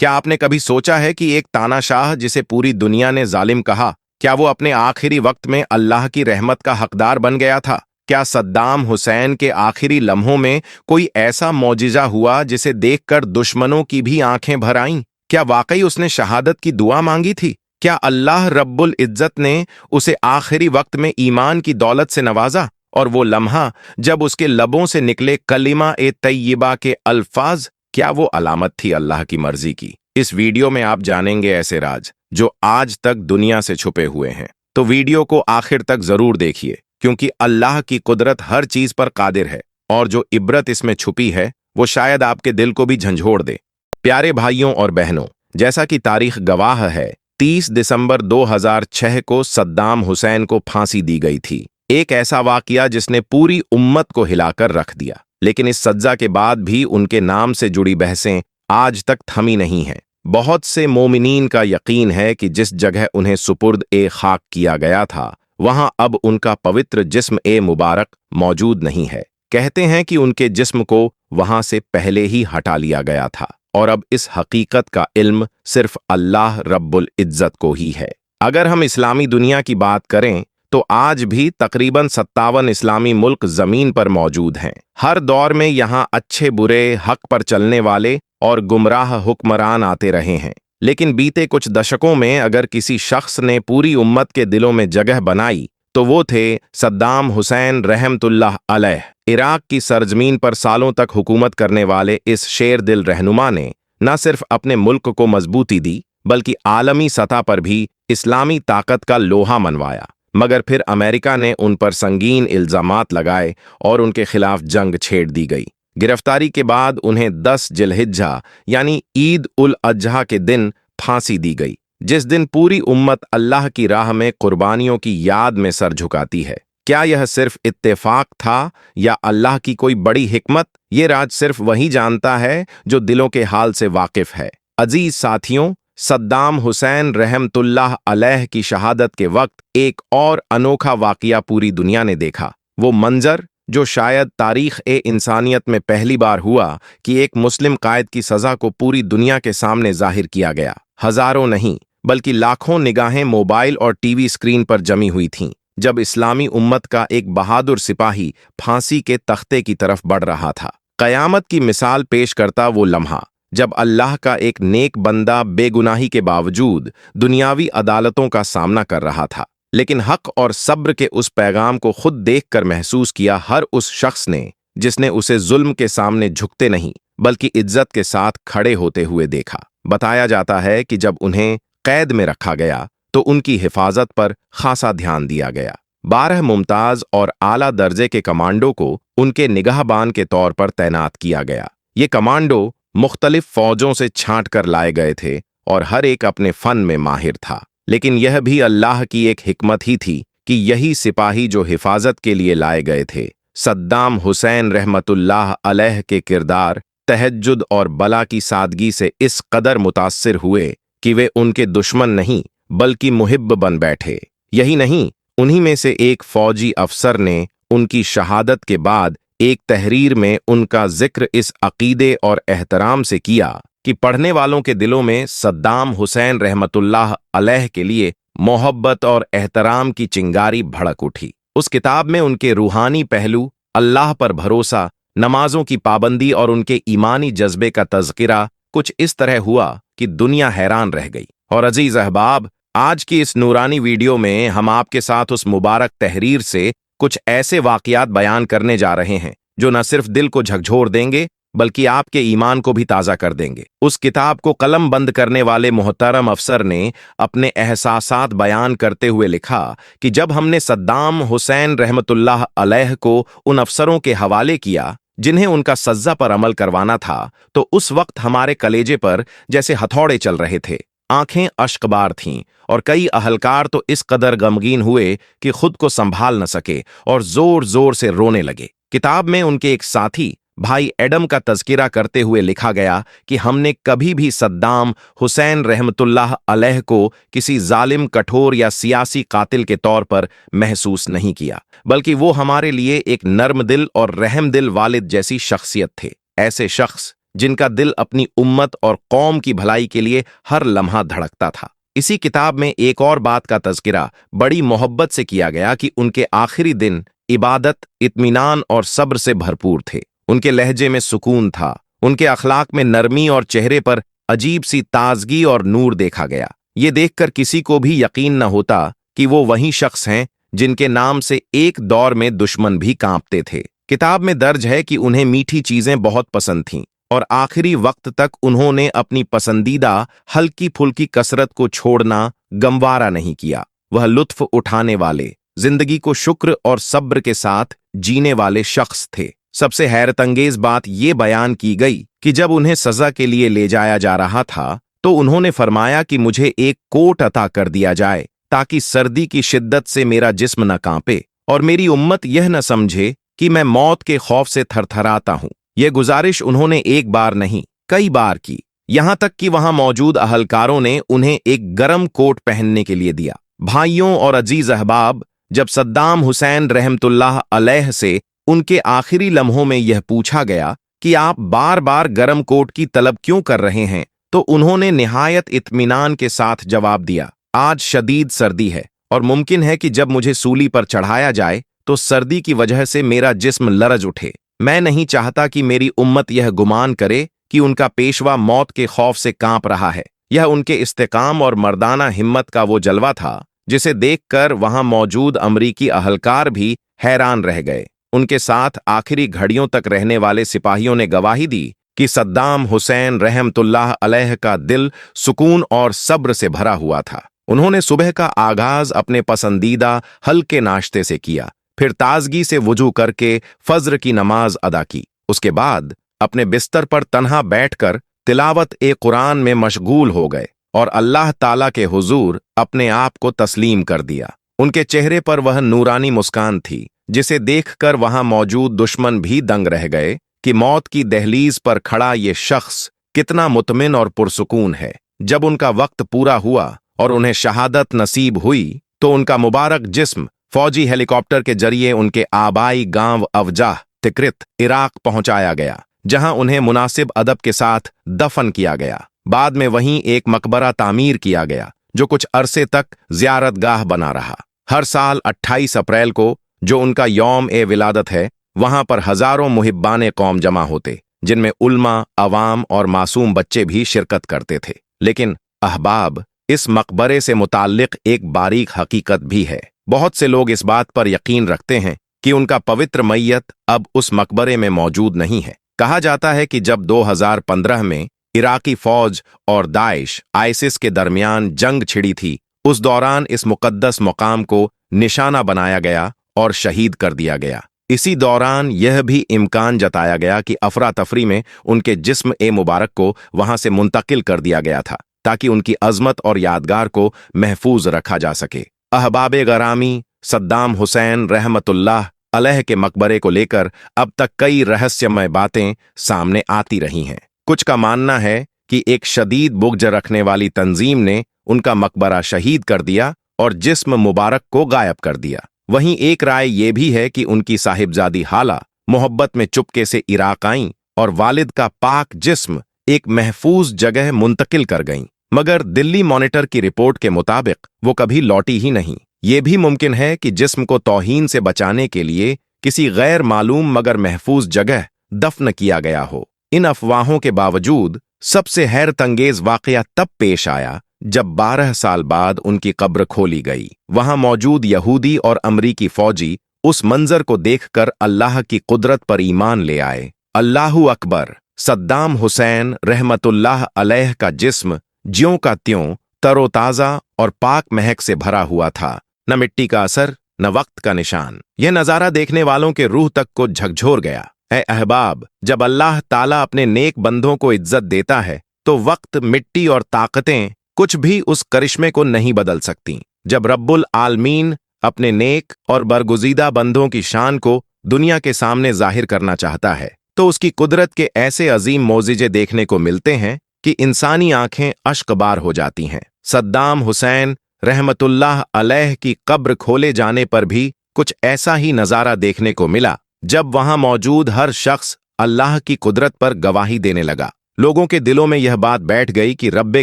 क्या आपने कभी सोचा है कि एक तानाशाह जिसे पूरी दुनिया ने जालिम कहा, क्या वो अपने आखिरी वक्त में अल्लाह की रहमत का हकदार बन गया था? क्या सद्दाम हुसैन के आखिरी लम्हों में कोई ऐसा मौजिजा हुआ जिसे देखकर दुश्मनों की भी आंखें भर आईं? क्या वाकई उसने शहादत की दुआ मांगी थी? क्या अल्लाह रब्बुल इज्जत ने उसे आखिरी वक्त में ईमान की दौलत से नवाजा? और वो लम्हा जब उसके लबों से निकले कलिमा ए तय्यबा के अल्फाज, क्या वो अलामत थी अल्लाह की मर्जी की? इस वीडियो में आप जानेंगे ऐसे राज जो आज तक दुनिया से छुपे हुए हैं। तो वीडियो को आखिर तक जरूर देखिए, क्योंकि अल्लाह की कुदरत हर चीज पर कादिर है और जो इब्रत इसमें छुपी है वो शायद आपके दिल को भी झंझोड़ दे। प्यारे भाइयों और बहनों, जैसा कि तारीख गवाह है, 30 दिसंबर 2006 को सद्दाम हुसैन को फांसी दी गई थी। एक ऐसा वाकया जिसने पूरी उम्मत को हिलाकर रख दिया। लेकिन इस सज्जा के बाद भी उनके नाम से जुड़ी बहसें आज तक थमी नहीं हैं। बहुत से मोमिनीन का यकीन है कि जिस जगह उन्हें सुपुर्द ए खाक किया गया था, वहां अब उनका पवित्र जिस्म ए मुबारक मौजूद नहीं है। कहते हैं कि उनके जिस्म को वहां से पहले ही हटा लिया गया था और अब इस हकीकत का इल्म सिर्फ अल्लाह रब्बुल इज्जत को ही है। अगर हम इस्लामी दुनिया की बात करें तो आज भी तकरीबन 57 इस्लामी मुल्क जमीन पर मौजूद हैं। हर दौर में यहाँ अच्छे बुरे, हक पर चलने वाले और गुमराह हुक्मरान आते रहे हैं। लेकिन बीते कुछ दशकों में अगर किसी शख्स ने पूरी उम्मत के दिलों में जगह बनाई तो वो थे सद्दाम हुसैन रहमतुल्लाह अलैह। इराक की सरजमीन पर सालों तक हुकूमत करने वाले इस शेर दिल रहनुमा ने न सिर्फ अपने मुल्क को मजबूती दी, बल्कि आलमी सतह पर भी इस्लामी ताकत का लोहा मनवाया। मगर फिर अमेरिका ने उन पर संगीन इल्जामात लगाए और उनके खिलाफ जंग छेड़ दी गई। गिरफ्तारी के बाद उन्हें 10 जिलहिज्जा यानी ईद उल अजहा के दिन फांसी दी गई, जिस दिन पूरी उम्मत अल्लाह की राह में कुर्बानियों की याद में सर झुकाती है। क्या यह सिर्फ इत्तेफाक था या अल्लाह की कोई बड़ी हिकमत? ये राज सिर्फ वही जानता है जो दिलों के हाल से वाकिफ है। अजीज साथियों, सद्दाम हुसैन रहमतुल्लाह अलैह की शहादत के वक्त एक और अनोखा वाकया पूरी दुनिया ने देखा। वो मंजर जो शायद तारीख ए इंसानियत में पहली बार हुआ कि एक मुस्लिम कायद की सजा को पूरी दुनिया के सामने जाहिर किया गया। हजारों नहीं बल्कि लाखों निगाहें मोबाइल और टीवी स्क्रीन पर जमी हुई थीं जब इस्लामी उम्मत का एक बहादुर सिपाही फांसी के तख्ते की तरफ बढ़ रहा था। कयामत की मिसाल पेश करता वो लम्हा जब अल्लाह का एक नेक बंदा बेगुनाही के बावजूद दुनियावी अदालतों का सामना कर रहा था। लेकिन हक और सब्र के उस पैगाम को खुद देखकर महसूस किया हर उस शख्स ने जिसने उसे जुल्म के सामने झुकते नहीं बल्कि इज्जत के साथ खड़े होते हुए देखा। बताया जाता है कि जब उन्हें कैद में रखा गया तो उनकी हिफाजत पर खासा ध्यान दिया गया। 12 मुमताज और आला दर्जे के कमांडो को उनके निगाहबान के तौर पर तैनात किया गया। ये कमांडो मुख्तलिफ फौजों से छांट कर लाए गए थे और हर एक अपने फन में माहिर था। लेकिन यह भी अल्लाह की एक हिकमत ही थी कि यही सिपाही जो हिफाजत के लिए लाए गए थे, सद्दाम हुसैन रहमतुल्लाह अलैह के किरदार, तहज्जुद और बला की सादगी से इस कदर मुतासिर हुए कि वे उनके दुश्मन नहीं बल्कि मुहिब बन बैठे। यही नहीं, उन्हीं में से एक फौजी अफसर ने उनकी शहादत के बाद एक तहरीर में उनका जिक्र इस अकीदे और एहतराम से किया कि पढ़ने वालों के दिलों में सद्दाम हुसैन रहमतुल्लाह अलैह के लिए मोहब्बत और एहतराम की चिंगारी भड़क उठी। उस किताब में उनके रूहानी पहलू, अल्लाह पर भरोसा, नमाजों की पाबंदी और उनके ईमानी जज्बे का तज़किरा कुछ इस तरह हुआ कि दुनिया हैरान रह गई। और अजीज अहबाब, आज की इस नूरानी वीडियो में हम आपके साथ उस मुबारक तहरीर से कुछ ऐसे वाकयात बयान करने जा रहे हैं जो न सिर्फ दिल को झकझोर देंगे बल्कि आपके ईमान को भी ताज़ा कर देंगे। उस किताब को कलम बंद करने वाले मोहतरम अफसर ने अपने एहसासात बयान करते हुए लिखा कि जब हमने सद्दाम हुसैन रहमतुल्लाह अलैह को उन अफसरों के हवाले किया जिन्हें उनका सज्जा पर अमल करवाना था, तो उस वक्त हमारे कलेजे पर जैसे हथौड़े चल रहे थे। आंखें अश्कबार थीं और कई अहलकार तो इस कदर गमगीन हुए कि खुद को संभाल न सके और जोर जोर से रोने लगे। किताब में उनके एक साथी भाई एडम का तज़किरा करते हुए लिखा गया कि हमने कभी भी सद्दाम हुसैन रहमतुल्लाह अलैह को किसी जालिम, कठोर या सियासी कातिल के तौर पर महसूस नहीं किया, बल्कि वो हमारे लिए एक नर्म दिल और रहम दिल वालिद जैसी शख्सियत थे। ऐसे शख्स जिनका दिल अपनी उम्मत और कौम की भलाई के लिए हर लम्हा धड़कता था। इसी किताब में एक और बात का तज़किरा बड़ी मोहब्बत से किया गया कि उनके आखिरी दिन इबादत, इत्मीनान और सब्र से भरपूर थे। उनके लहजे में सुकून था, उनके अखलाक में नरमी और चेहरे पर अजीब सी ताजगी और नूर देखा गया। ये देखकर किसी को भी यकीन न होता कि वो वही शख्स हैं जिनके नाम से एक दौर में दुश्मन भी कांपते थे। किताब में दर्ज है कि उन्हें मीठी चीजें बहुत पसंद थीं और आखिरी वक्त तक उन्होंने अपनी पसंदीदा हल्की फुल्की कसरत को छोड़ना गंवारा नहीं किया। वह लुत्फ उठाने वाले, जिंदगी को शुक्र और सब्र के साथ जीने वाले शख्स थे। सबसे हैरतंगेज बात ये बयान की गई कि जब उन्हें सजा के लिए ले जाया जा रहा था तो उन्होंने फरमाया कि मुझे एक कोट अता कर दिया जाए ताकि सर्दी की शिद्दत से मेरा जिस्म न कांपे और मेरी उम्मत यह न समझे कि मैं मौत के खौफ से थरथराता हूं। यह गुजारिश उन्होंने एक बार नहीं, कई बार की, यहां तक कि वहां मौजूद अहलकारों ने उन्हें एक गरम कोट पहनने के लिए दिया। भाइयों और अजीज अहबाब, जब सद्दाम हुसैन रहमतुल्लाह अलैह से उनके आखिरी लम्हों में यह पूछा गया कि आप बार बार गरम कोट की तलब क्यों कर रहे हैं, तो उन्होंने निहायत इत्मीनान के साथ जवाब दिया, आज शदीद सर्दी है और मुमकिन है कि जब मुझे सूली पर चढ़ाया जाए तो सर्दी की वजह से मेरा जिस्म लरज उठे। मैं नहीं चाहता कि मेरी उम्मत यह गुमान करे कि उनका पेशवा मौत के खौफ से कांप रहा है। यह उनके इस्तेकाम और मर्दाना हिम्मत का वो जलवा था जिसे देखकर वहां मौजूद अमरीकी अहलकार भी हैरान रह गए। उनके साथ आखिरी घड़ियों तक रहने वाले सिपाहियों ने गवाही दी कि सद्दाम हुसैन रहमतुल्लाह अलैह का दिल सुकून और सब्र से भरा हुआ था। उन्होंने सुबह का आगाज अपने पसंदीदा हल्के नाश्ते से किया, फिर ताजगी से वुजू करके फज्र की नमाज अदा की। उसके बाद अपने बिस्तर पर तन्हा बैठकर तिलावत ए कुरान में मशगूल हो गए और अल्लाह ताला के हुजूर अपने आप को तस्लीम कर दिया। उनके चेहरे पर वह नूरानी मुस्कान थी जिसे देखकर वहां मौजूद दुश्मन भी दंग रह गए कि मौत की दहलीज पर खड़ा ये शख्स कितना मुतमिन और पुरसुकून है। जब उनका वक्त पूरा हुआ और उन्हें शहादत नसीब हुई तो उनका मुबारक जिस्म फौजी हेलीकॉप्टर के जरिए उनके आबाई गांव अवजाह तिक्रित इराक पहुंचाया गया, जहां उन्हें मुनासिब अदब के साथ दफन किया गया। बाद में वहीं एक मकबरा तामीर किया गया जो कुछ अरसे तक ज़ियारतगाह बना रहा। हर साल 28 अप्रैल को, जो उनका यौम ए विलादत है, वहां पर हजारों मुहिब्बाने कौम जमा होते, जिनमें उल्मा, अवाम और मासूम बच्चे भी शिरकत करते थे। लेकिन अहबाब, इस मकबरे से मुताल्लिक एक बारीक हकीकत भी है। बहुत से लोग इस बात पर यकीन रखते हैं कि उनका पवित्र मैयत अब उस मकबरे में मौजूद नहीं है। कहा जाता है कि जब 2015 में इराकी फौज और दाइश आईसिस के दरमियान जंग छिड़ी थी, उस दौरान इस मुकद्दस मुकाम को निशाना बनाया गया और शहीद कर दिया गया। इसी दौरान यह भी इम्कान जताया गया कि अफरा तफरी में उनके जिस्म ए मुबारक को वहां से मुंतकिल कर दिया गया था ताकि उनकी अजमत और यादगार को महफूज रखा जा सके। अहबाबे गरामी, सद्दाम हुसैन रहमतुल्लाह अलैह के मकबरे को लेकर अब तक कई रहस्यमय बातें सामने आती रही हैं। कुछ का मानना है कि एक शदीद बुग़्ज़ रखने वाली तंजीम ने उनका मकबरा शहीद कर दिया और जिस्म मुबारक को गायब कर दिया। वहीं एक राय ये भी है कि उनकी साहिबजादी हाला मोहब्बत में चुपके से इराक आईं और वालिद का पाक जिस्म एक महफूज जगह मुंतकिल कर गईं, मगर दिल्ली मॉनिटर की रिपोर्ट के मुताबिक वो कभी लौटी ही नहीं। ये भी मुमकिन है कि जिस्म को तौहीन से बचाने के लिए किसी गैर मालूम मगर महफूज जगह दफन किया गया हो। इन अफवाहों के बावजूद सबसे हैरतंगेज वाकया तब पेश आया जब 12 साल बाद उनकी कब्र खोली गई। वहां मौजूद यहूदी और अमरीकी फौजी उस मंजर को देखकर अल्लाह की कुदरत पर ईमान ले आए। अल्लाहू अकबर! सद्दाम हुसैन रहमतुल्लाह अलैह का जिस्म ज्यों का त्यों तरोताज़ा और पाक महक से भरा हुआ था, न मिट्टी का असर, न वक्त का निशान। यह नज़ारा देखने वालों के रूह तक को झकझोर गया। ऐ अहबाब, जब अल्लाह ताला अपने नेक बंदों को इज्जत देता है तो वक्त, मिट्टी और ताकतें कुछ भी उस करिश्मे को नहीं बदल सकती। जब रब्बुल आलमीन अपने नेक और बरगुज़ीदा बंदों की शान को दुनिया के सामने जाहिर करना चाहता है तो उसकी कुदरत के ऐसे अजीम मौजिज़े देखने को मिलते हैं कि इंसानी आंखें अश्कबार हो जाती हैं। सद्दाम हुसैन रहमतुल्लाह अलैह की कब्र खोले जाने पर भी कुछ ऐसा ही नज़ारा देखने को मिला, जब वहां मौजूद हर शख्स अल्लाह की कुदरत पर गवाही देने लगा। लोगों के दिलों में यह बात बैठ गई कि रब्बे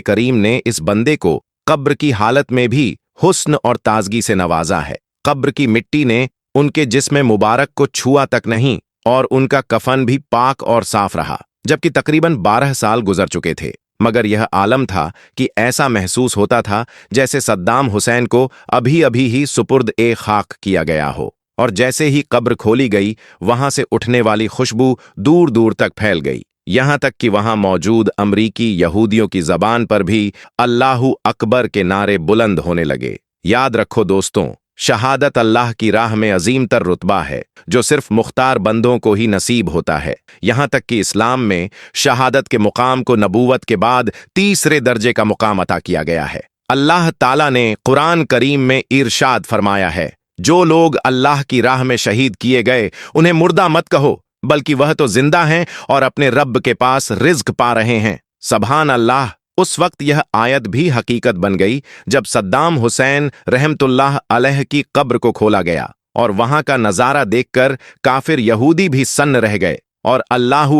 करीम ने इस बंदे को कब्र की हालत में भी हुस्न और ताजगी से नवाजा है। कब्र की मिट्टी ने उनके जिस्म मुबारक को छुआ तक नहीं और उनका कफन भी पाक और साफ रहा, जबकि तकरीबन 12 साल गुजर चुके थे। मगर यह आलम था कि ऐसा महसूस होता था जैसे सद्दाम हुसैन को अभी अभी ही सुपुर्द ए खाक किया गया हो, और जैसे ही कब्र खोली गई वहां से उठने वाली खुशबू दूर दूर तक फैल गई, यहां तक कि वहां मौजूद अमरीकी यहूदियों की जबान पर भी अल्लाहू अकबर के नारे बुलंद होने लगे। याद रखो दोस्तों, शहादत अल्लाह की राह में अजीम तर रुतबा है जो सिर्फ मुख्तार बंदों को ही नसीब होता है। यहां तक कि इस्लाम में शहादत के मुकाम को नबूवत के बाद तीसरे दर्जे का मुकाम अता किया गया है। अल्लाह ताला ने कुरान करीम में इरशाद फरमाया है, जो लोग अल्लाह की राह में शहीद किए गए उन्हें मुर्दा मत कहो, बल्कि वह तो जिंदा हैं और अपने रब के पास रिज्क पा रहे हैं। सुभान अल्लाह। उस वक्त यह आयत भी हकीकत बन गई जब सद्दाम हुसैन रहमतुल्लाह अलैह की कब्र को खोला गया और वहां का नजारा देखकर काफिर यहूदी भी सन्न रह गए और अल्लाहू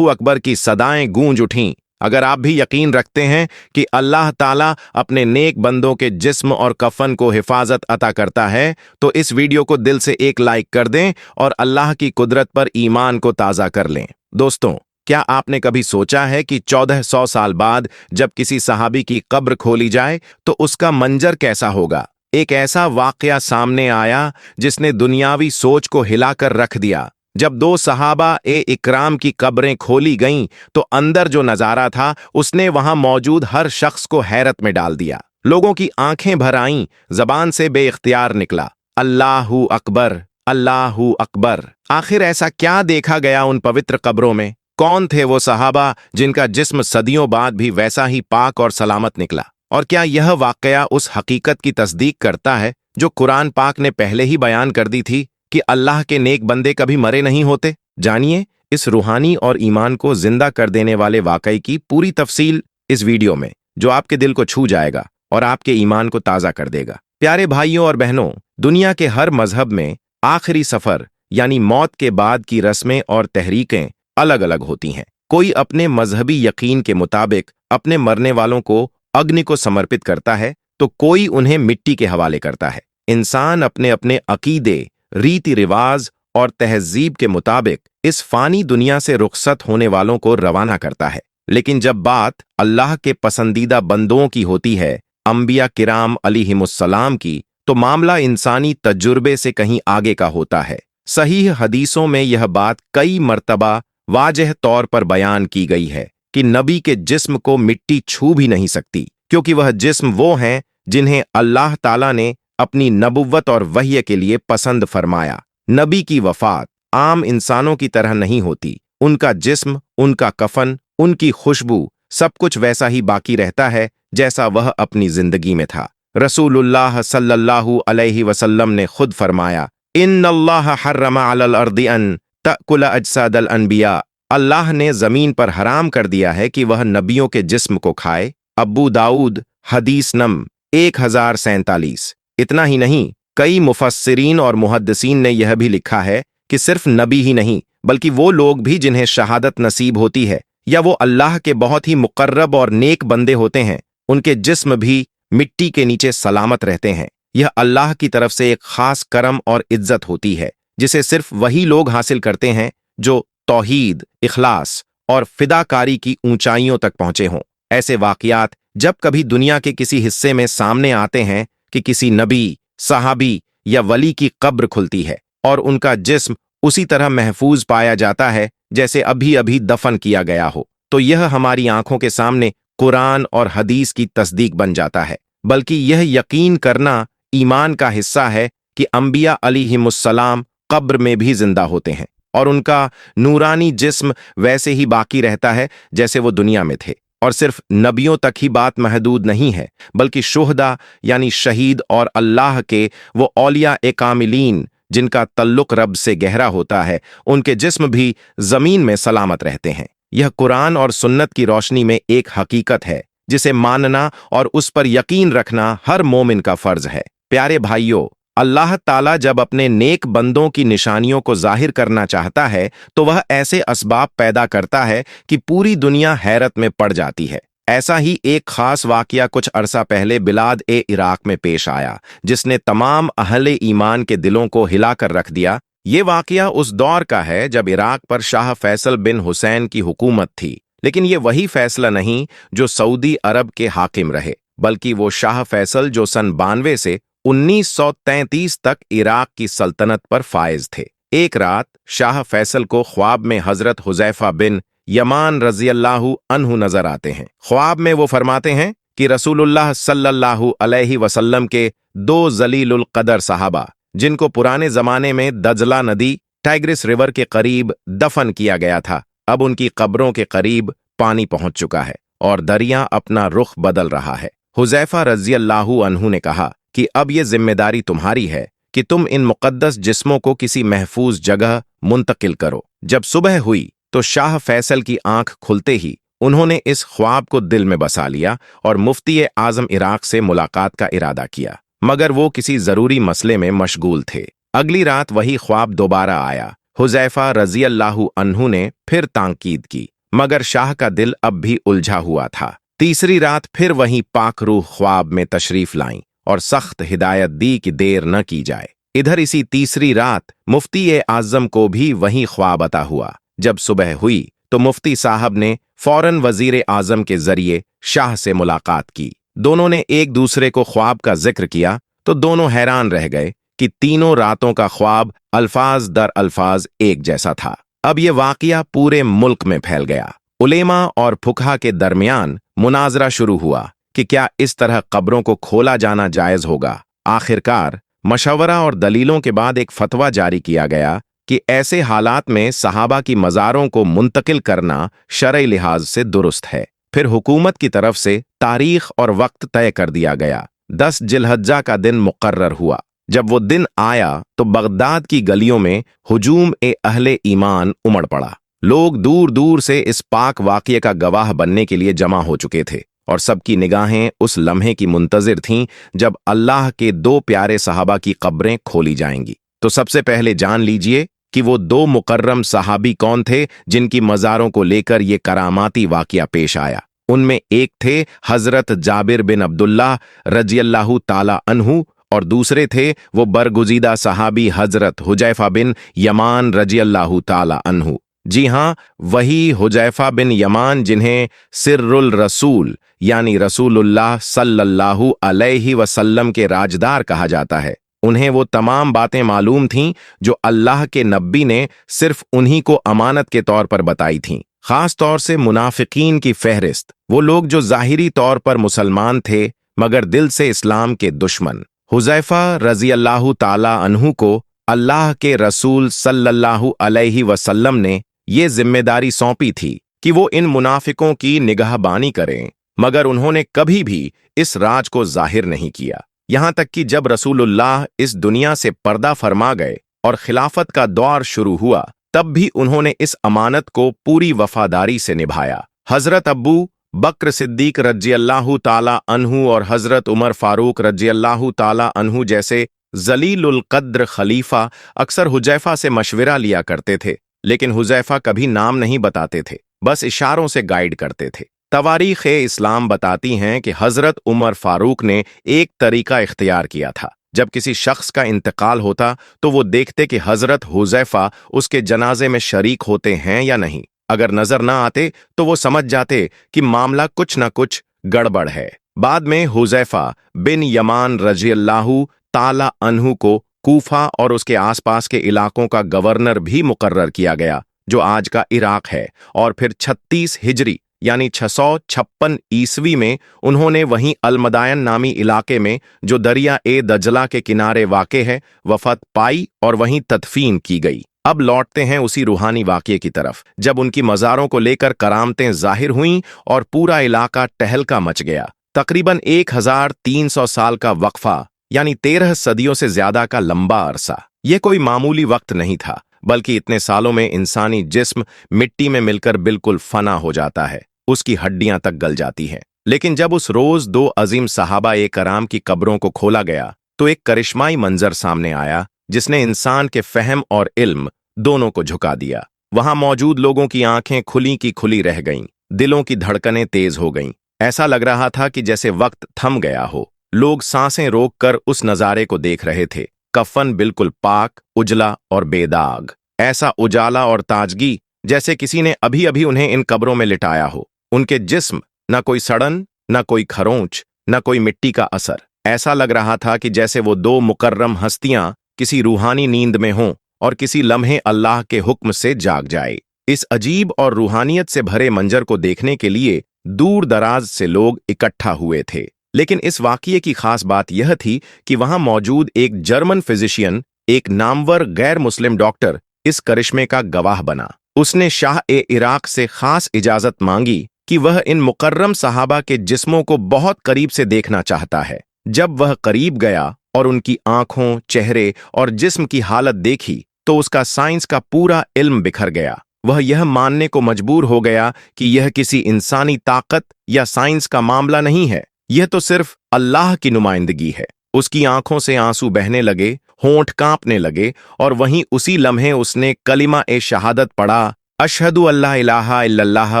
अकबर की सदाएं गूंज उठीं। अगर आप भी यकीन रखते हैं कि अल्लाह ताला अपने नेक बंदों के जिस्म और कफन को हिफाजत अता करता है, तो इस वीडियो को दिल से एक लाइक कर दें और अल्लाह की कुदरत पर ईमान को ताज़ा कर लें। दोस्तों, क्या आपने कभी सोचा है कि 1400 साल बाद जब किसी सहाबी की कब्र खोली जाए तो उसका मंजर कैसा होगा? एक ऐसा वाकया सामने आया जिसने दुनियावी सोच को हिलाकर रख दिया। जब 2 सहाबा ए इकराम की कब्रें खोली गईं तो अंदर जो नजारा था उसने वहां मौजूद हर शख्स को हैरत में डाल दिया। लोगों की आंखें भर आईं, जबान से बेइख्तियार निकला, अल्लाहू अकबर, अल्लाहू अकबर। आखिर ऐसा क्या देखा गया उन पवित्र कब्रों में? कौन थे वो सहाबा जिनका जिस्म सदियों बाद भी वैसा ही पाक और सलामत निकला? और क्या यह वाकया उस हकीकत की तस्दीक करता है जो कुरान पाक ने पहले ही बयान कर दी थी कि अल्लाह के नेक बंदे कभी मरे नहीं होते? जानिए इस रूहानी और ईमान को जिंदा कर देने वाले वाकई की पूरी तफसील इस वीडियो में, जो आपके दिल को छू जाएगा और आपके ईमान को ताज़ा कर देगा। प्यारे भाइयों और बहनों, दुनिया के हर मजहब में आखिरी सफर यानी मौत के बाद की रस्में और तहरीकें अलग अलग होती हैं। कोई अपने मजहबी यकीन के मुताबिक अपने मरने वालों को अग्नि को समर्पित करता है तो कोई उन्हें मिट्टी के हवाले करता है। इंसान अपने अपने अकीदे, रीति रिवाज और तहजीब के मुताबिक इस फानी दुनिया से रुखसत होने वालों को रवाना करता है। लेकिन जब बात अल्लाह के पसंदीदा बंदों की होती है, अंबिया किराम अलैहिमुस्सलाम की, तो मामला इंसानी तजुर्बे से कहीं आगे का होता है। सहीह हदीसों में यह बात कई मर्तबा वाजह तौर पर बयान की गई है कि नबी के जिस्म को मिट्टी छू भी नहीं सकती, क्योंकि वह जिस्म वो हैं जिन्हें अल्लाह ताला ने अपनी नबुव्वत और वह्य के लिए पसंद फरमाया। नबी की वफात आम इंसानों की तरह नहीं होती। उनका जिस्म, उनका कफन, उनकी खुशबू, सब कुछ वैसा ही बाकी रहता है जैसा वह अपनी जिंदगी में था। रसूलुल्लाह सल्लल्लाहु अलैहि वसल्लम ने खुद फरमाया, इन्नल्लाह हर्रमा अलल अर्दि अन तअकुल अजसादल अनबिया। अल्लाह ने जमीन पर हराम कर दिया है कि वह नबियों के जिस्म को खाए। अबू दाऊद हदीस नम 1047। इतना ही नहीं, कई मुफस्सिरीन और मुहद्दिसीन ने यह भी लिखा है कि सिर्फ नबी ही नहीं बल्कि वो लोग भी जिन्हें शहादत नसीब होती है या वो अल्लाह के बहुत ही मुकर्रब और नेक बंदे होते हैं, उनके जिस्म भी मिट्टी के नीचे सलामत रहते हैं। यह अल्लाह की तरफ से एक खास करम और इज्जत होती है जिसे सिर्फ वही लोग हासिल करते हैं जो तौहीद, इखलास और फिदाकारी की ऊंचाइयों तक पहुंचे हों। ऐसे वाकयात जब कभी दुनिया के किसी हिस्से में सामने आते हैं कि किसी नबी, सहाबी या वली की कब्र खुलती है और उनका जिस्म उसी तरह महफूज पाया जाता है जैसे अभी अभी दफन किया गया हो, तो यह हमारी आंखों के सामने कुरान और हदीस की तस्दीक बन जाता है। बल्कि यह यकीन करना ईमान का हिस्सा है कि अंबिया अलैहिमुस्सलाम कब्र में भी जिंदा होते हैं और उनका नूरानी जिस्म वैसे ही बाकी रहता है जैसे वो दुनिया में थे। और सिर्फ नबियों तक ही बात महदूद नहीं है, बल्कि शुहदा यानी शहीद और अल्लाह के वो औलिया ए कामिलीन जिनका तल्लुक रब से गहरा होता है, उनके जिस्म भी जमीन में सलामत रहते हैं। यह कुरान और सुन्नत की रोशनी में एक हकीकत है जिसे मानना और उस पर यकीन रखना हर मोमिन का फर्ज है। प्यारे भाइयों, अल्लाह ताला जब अपने नेक बंदों की निशानियों को जाहिर करना चाहता है तो वह ऐसे असबाब पैदा करता है कि पूरी दुनिया हैरत में पड़ जाती है। ऐसा ही एक खास वाकया कुछ अरसा पहले बिलाद ए इराक में पेश आया, जिसने तमाम अहले ईमान के दिलों को हिलाकर रख दिया। ये वाकया उस दौर का है जब इराक पर शाह फैसल बिन हुसैन की हुकूमत थी, लेकिन ये वही फैसला नहीं जो सऊदी अरब के हाकिम रहे, बल्कि वो शाह फैसल जो सन 92 से 1933 तक इराक की सल्तनत पर फायज थे। एक रात शाह फैसल को ख्वाब में हजरत हुजैफा बिन यमान रज़ियल्लाहु अन्हु नजर आते हैं। ख्वाब में वो फरमाते हैं कि रसूलुल्लाह सल्लल्लाहु अलैहि वसल्लम के दो जलीलुल कदर सहाबा, जिनको पुराने जमाने में दजला नदी टाइग्रिस रिवर के करीब दफन किया गया था, अब उनकी कब्रों के करीब पानी पहुंच चुका है और दरिया अपना रुख बदल रहा है। हुजैफा रज़ियल्लाहु अन्हु ने कहा कि अब ये जिम्मेदारी तुम्हारी है कि तुम इन मुकद्दस जिस्मों को किसी महफूज जगह मुंतकिल करो। जब सुबह हुई तो शाह फैसल की आंख खुलते ही उन्होंने इस ख्वाब को दिल में बसा लिया और मुफ्ती आजम इराक से मुलाकात का इरादा किया, मगर वो किसी जरूरी मसले में मशगूल थे। अगली रात वही ख्वाब दोबारा आया। हुजैफा रज़ियल्लाहु अन्हु ने फिर ताकीद की, मगर शाह का दिल अब भी उलझा हुआ था। तीसरी रात फिर वही पाक रूह ख्वाब में तशरीफ लाईं और सख्त हिदायत दी कि देर न की जाए। इधर इसी तीसरी रात मुफ्ती आजम को भी वही ख्वाब अता हुआ। जब सुबह हुई तो मुफ्ती साहब ने फौरन वजीर आजम के जरिए शाह से मुलाकात की। दोनों ने एक दूसरे को ख्वाब का जिक्र किया तो दोनों हैरान रह गए कि तीनों रातों का ख्वाब अल्फाज दर अल्फाज एक जैसा था। अब ये वाकया पूरे मुल्क में फैल गया। उलेमा और फुकहा के दरमियान मुनाजरा शुरू हुआ कि क्या इस तरह कब्रों को खोला जाना जायज होगा। आखिरकार मशवरा और दलीलों के बाद एक फतवा जारी किया गया कि ऐसे हालात में सहाबा की मज़ारों को मुंतकिल करना शरई लिहाज से दुरुस्त है। फिर हुकूमत की तरफ से तारीख और वक्त तय कर दिया गया। 10 जिलहज्जा का दिन मुकर्रर हुआ। जब वो दिन आया तो बगदाद की गलियों में हुजूम अहले ईमान उमड़ पड़ा। लोग दूर दूर से इस पाक वाक़ये का गवाह बनने के लिए जमा हो चुके थे और सबकी निगाहें उस लम्हे की मुंतजिर थीं जब अल्लाह के दो प्यारे सहाबा की कब्रें खोली जाएंगी। तो सबसे पहले जान लीजिए कि वो दो मुकर्रम सहाबी कौन थे जिनकी मज़ारों को लेकर ये करामाती वाक़या पेश आया। उनमें एक थे हज़रत जाबिर बिन अब्दुल्लाह रज़ियल्लाहु ताला अन्हु और दूसरे थे वो बरगुज़ीदा सहाबी हज़रत हुजैफा बिन यमान रज़ियल्लाहु ताला अन्हु। जी हाँ, वही हुजैफा बिन यमान जिन्हें सिर्रुल रसूल यानी रसूलुल्लाह सल्लल्लाहु अलैहि वसल्लम के राजदार कहा जाता है। उन्हें वो तमाम बातें मालूम थीं जो अल्लाह के नब्बी ने सिर्फ उन्हीं को अमानत के तौर पर बताई थीं। खास तौर से मुनाफिकीन की फहरिस्त, वो लोग जो ज़ाहिरी तौर पर मुसलमान थे मगर दिल से इस्लाम के दुश्मन। हुजैफा रज़ियल्लाहु ताला अन्हु को अल्लाह के रसूल सल्लल्लाहु अलैहि वसल्लम ने ये जिम्मेदारी सौंपी थी कि वो इन मुनाफिकों की निगाहबानी करें, मगर उन्होंने कभी भी इस राज को जाहिर नहीं किया। यहाँ तक कि जब रसूलुल्लाह इस दुनिया से पर्दा फरमा गए और खिलाफत का दौर शुरू हुआ, तब भी उन्होंने इस अमानत को पूरी वफादारी से निभाया। हजरत अब्बू बकर सिद्दीक रज़ियल्लाहु ताला अन्हु और हजरत उमर फारूक रज़ियल्लाहु ताला अन्हु जैसे जलीलुल कद्र खलीफा अक्सर हुजैफा से मशविरा लिया करते थे, लेकिन हुजैफा कभी नाम नहीं बताते थे, बस इशारों से गाइड करते थे। तवारीख़ इस्लाम बताती हैं कि हजरत उमर फारूक ने एक तरीका इख्तियार किया था। जब किसी शख्स का इंतकाल होता तो वो देखते कि हजरत हुजैफा उसके जनाजे में शरीक होते हैं या नहीं। अगर नजर न आते तो वो समझ जाते कि मामला कुछ न कुछ गड़बड़ है। बाद में हुजैफा बिन यमान रज़ियल्लाहु ताला अन्हु को कूफा और उसके आसपास के इलाकों का गवर्नर भी मुकर्रर किया गया, जो आज का इराक है, और फिर 36 हिजरी यानी 656 ईस्वी में उन्होंने वहीं अलमदायन नामी इलाके में, जो दरिया दजला के किनारे वाक़े है, वफात पाई और वहीं तदफीन की गई। अब लौटते हैं उसी रूहानी वाक़ये की तरफ, जब उनकी मज़ारों को लेकर करामतें जाहिर हुईं और पूरा इलाका टहलका मच गया। तकरीबन 1300 साल का वक्फा यानी 13 सदियों से ज्यादा का लंबा अरसा, ये कोई मामूली वक्त नहीं था, बल्कि इतने सालों में इंसानी जिस्म मिट्टी में मिलकर बिल्कुल फना हो जाता है, उसकी हड्डियां तक गल जाती हैं। लेकिन जब उस रोज दो अजीम सहाबा कराम की कब्रों को खोला गया तो एक करिश्माई मंजर सामने आया जिसने इंसान के फहम और इल्म दोनों को झुका दिया। वहां मौजूद लोगों की आंखें खुली की खुली रह गईं, दिलों की धड़कनें तेज हो गईं। ऐसा लग रहा था कि जैसे वक्त थम गया हो। लोग सांसें रोककर उस नजारे को देख रहे थे। कफन बिल्कुल पाक, उजला और बेदाग। ऐसा उजाला और ताजगी जैसे किसी ने अभी अभी उन्हें इन कब्रों में लिटाया हो। उनके जिस्म न कोई सड़न, न कोई खरोंच, न कोई मिट्टी का असर। ऐसा लग रहा था कि जैसे वो दो मुकर्रम हस्तियां किसी रूहानी नींद में हों और किसी लम्हे अल्लाह के हुक्म से जाग जाए। इस अजीब और रूहानियत से भरे मंजर को देखने के लिए दूर दराज से लोग इकट्ठा हुए थे। लेकिन इस वाकये की खास बात यह थी कि वहां मौजूद एक जर्मन फिजिशियन, एक नामवर गैर मुस्लिम डॉक्टर, इस करिश्मे का गवाह बना। उसने शाह-ए-इराक से खास इजाजत मांगी कि वह इन मुकर्रम सहाबा के जिस्मों को बहुत करीब से देखना चाहता है। जब वह करीब गया और उनकी आंखों, चेहरे और जिस्म की हालत देखी तो उसका साइंस का पूरा इल्म बिखर गया। वह यह मानने को मजबूर हो गया कि यह किसी इंसानी ताकत या साइंस का मामला नहीं है, यह तो सिर्फ अल्लाह की नुमाइंदगी है। उसकी आंखों से आंसू बहने लगे, होंठ कांपने लगे और वहीं उसी लम्हे उसने कलिमा ए शहादत पढ़ा, अशहदु अल्ला इलाहा इल्लल्लाह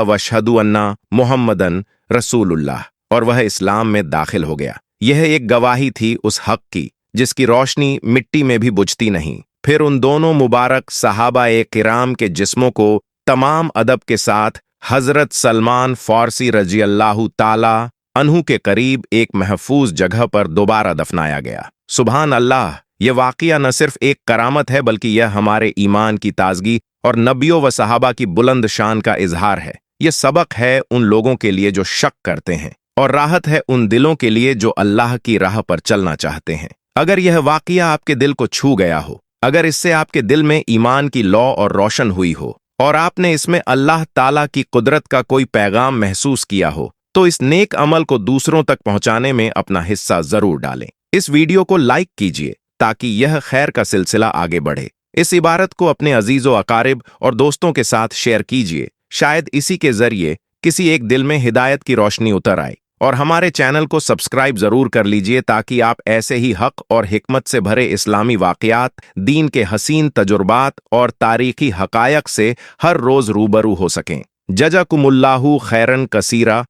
व अशहदु अन्ना मुहम्मदन रसूलुल्लाह, और वह इस्लाम में दाखिल हो गया। यह एक गवाही थी उस हक की जिसकी रोशनी मिट्टी में भी बुझती नहीं। फिर उन दोनों मुबारक सहाबा-ए-किराम के जिस्मों को तमाम अदब के साथ हजरत सलमान फारसी रजी अल्लाहु ताला अन्हु के करीब एक महफूज जगह पर दोबारा दफनाया गया। सुभान अल्लाह, यह वाकया न सिर्फ एक करामत है बल्कि यह हमारे ईमान की ताजगी और नबियों व सहाबा की बुलंद शान का इजहार है। यह सबक है उन लोगों के लिए जो शक करते हैं और राहत है उन दिलों के लिए जो अल्लाह की राह पर चलना चाहते हैं। अगर यह वाकया आपके दिल को छू गया हो, अगर इससे आपके दिल में ईमान की लौ और रोशन हुई हो और आपने इसमें अल्लाह ताला की कुदरत का कोई पैगाम महसूस किया हो, तो इस नेक अमल को दूसरों तक पहुंचाने में अपना हिस्सा जरूर डालें। इस वीडियो को लाइक कीजिए ताकि यह खैर का सिलसिला आगे बढ़े। इस इबारत को अपने अजीजो अकारिब और दोस्तों के साथ शेयर कीजिए। शायद इसी के जरिए किसी एक दिल में हिदायत की रोशनी उतर आए। और हमारे चैनल को सब्सक्राइब जरूर कर लीजिए ताकि आप ऐसे ही हक और हिकमत से भरे इस्लामी वाकयात, दीन के हसीन तजुर्बात और तारीखी हकायक से हर रोज रूबरू हो सकें। जज़ाकुमुल्लाहु खैरन कसीरा।